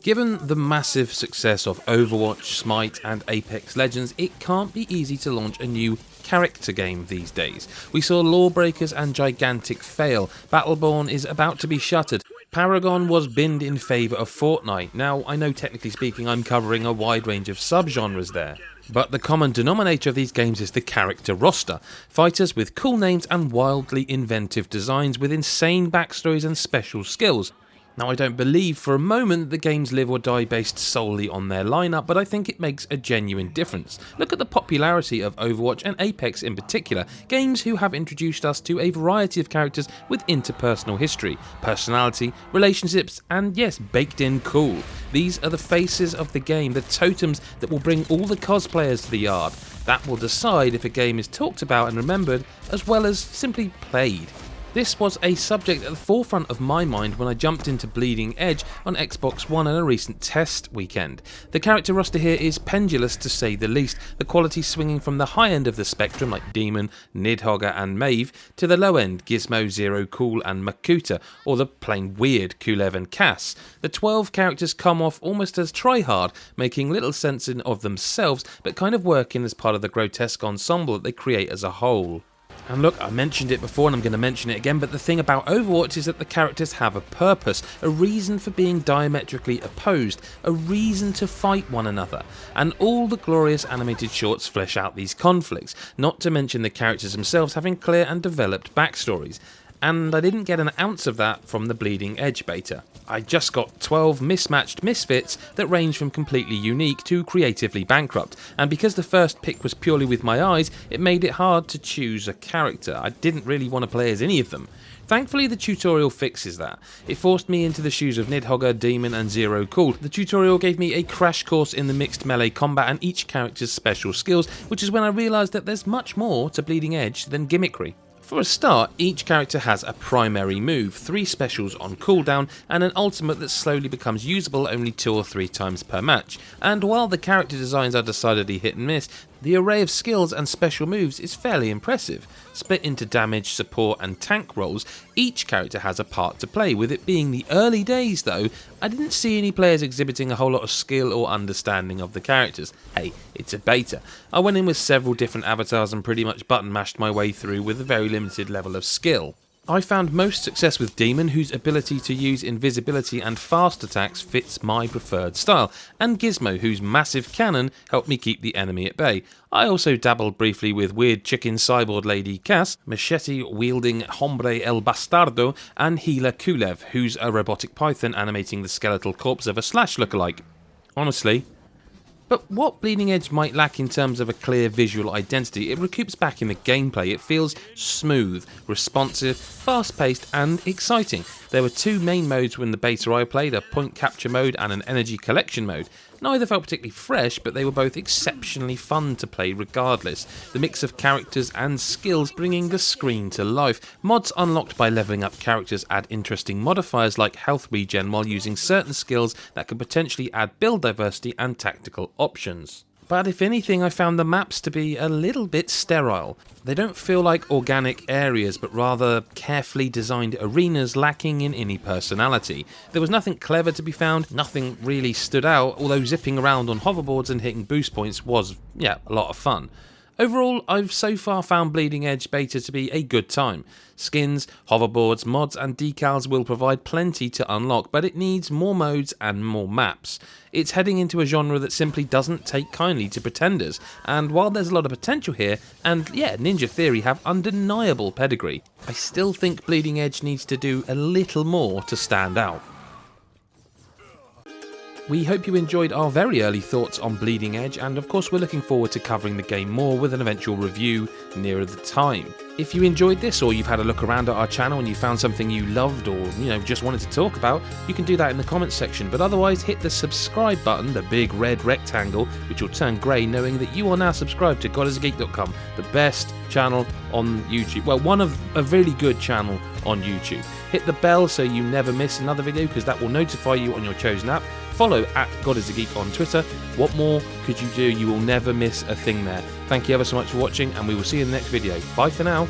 Given the massive success of Overwatch, Smite and Apex Legends, it can't be easy to launch a new character game these days. We saw Lawbreakers and Gigantic fail, Battleborn is about to be shuttered, Paragon was binned in favour of Fortnite. Now, I know technically speaking I'm covering a wide range of subgenres there, but the common denominator of these games is the character roster. Fighters with cool names and wildly inventive designs with insane backstories and special skills. Now, I don't believe for a moment that the games live or die based solely on their lineup, but I think it makes a genuine difference. Look at the popularity of Overwatch and Apex in particular, games who have introduced us to a variety of characters with interpersonal history, personality, relationships, and yes, baked in cool. These are the faces of the game, the totems that will bring all the cosplayers to the yard. That will decide if a game is talked about and remembered, as well as simply played. This was a subject at the forefront of my mind when I jumped into Bleeding Edge on Xbox One in a recent test weekend. The character roster here is pendulous to say the least, the quality swinging from the high end of the spectrum like Demon, Nidhogger and Maeve to the low end Gizmo, Zero, Cool and Makuta, or the plain weird Kulev and Cass. The 12 characters come off almost as try-hard, making little sense in of themselves but kind of working as part of the grotesque ensemble that they create as a whole. And look, I mentioned it before and I'm going to mention it again, but the thing about Overwatch is that the characters have a purpose, a reason for being diametrically opposed, a reason to fight one another, and all the glorious animated shorts flesh out these conflicts, not to mention the characters themselves having clear and developed backstories. And I didn't get an ounce of that from the Bleeding Edge beta. I just got 12 mismatched misfits that range from completely unique to creatively bankrupt, and because the first pick was purely with my eyes, it made it hard to choose a character. I didn't really want to play as any of them. Thankfully the tutorial fixes that. It forced me into the shoes of Nidhogger, Demon and Zero Cool. The tutorial gave me a crash course in the mixed melee combat and each character's special skills, which is when I realised that there's much more to Bleeding Edge than gimmickry. For a start, each character has a primary move, 3 specials on cooldown, and an ultimate that slowly becomes usable only 2 or 3 times per match. And while the character designs are decidedly hit and miss, the array of skills and special moves is fairly impressive. Split into damage, support and tank roles, each character has a part to play. With it being the early days though, I didn't see any players exhibiting a whole lot of skill or understanding of the characters. Hey, it's a beta. I went in with several different avatars and pretty much button mashed my way through with a very limited level of skill. I found most success with Demon, whose ability to use invisibility and fast attacks fits my preferred style, and Gizmo, whose massive cannon helped me keep the enemy at bay. I also dabbled briefly with weird chicken cyborg lady Cass, machete-wielding hombre el bastardo, and healer Kulev, who's a robotic python animating the skeletal corpse of a Slash lookalike. Honestly. But what Bleeding Edge might lack in terms of a clear visual identity, it recoups back in the gameplay. It feels smooth, responsive, fast-paced and exciting. There were 2 main modes when the beta I played, a point capture mode and an energy collection mode. Neither felt particularly fresh, but they were both exceptionally fun to play regardless. The mix of characters and skills bringing the screen to life. Mods unlocked by levelling up characters add interesting modifiers like health regen while using certain skills that could potentially add build diversity and tactical options. But if anything, I found the maps to be a little bit sterile. They don't feel like organic areas, but rather carefully designed arenas lacking in any personality. There was nothing clever to be found, nothing really stood out, although zipping around on hoverboards and hitting boost points was, a lot of fun. Overall, I've so far found Bleeding Edge beta to be a good time. Skins, hoverboards, mods and decals will provide plenty to unlock, but it needs more modes and more maps. It's heading into a genre that simply doesn't take kindly to pretenders, and while there's a lot of potential here, and Ninja Theory have undeniable pedigree, I still think Bleeding Edge needs to do a little more to stand out. We hope you enjoyed our very early thoughts on Bleeding Edge, and of course we're looking forward to covering the game more with an eventual review nearer the time. If you enjoyed this, or you've had a look around at our channel and you found something you loved or just wanted to talk about, you can do that in the comments section, but otherwise hit the subscribe button, the big red rectangle, which will turn grey knowing that you are now subscribed to GodIsAGeek.com, the best channel on YouTube, well, one of a really good channel on YouTube. Hit the bell so you never miss another video, because that will notify you on your chosen app. Follow at GodIsAGeek on Twitter. What more could you do? You will never miss a thing there. Thank you ever so much for watching, and we will see you in the next video. Bye for now.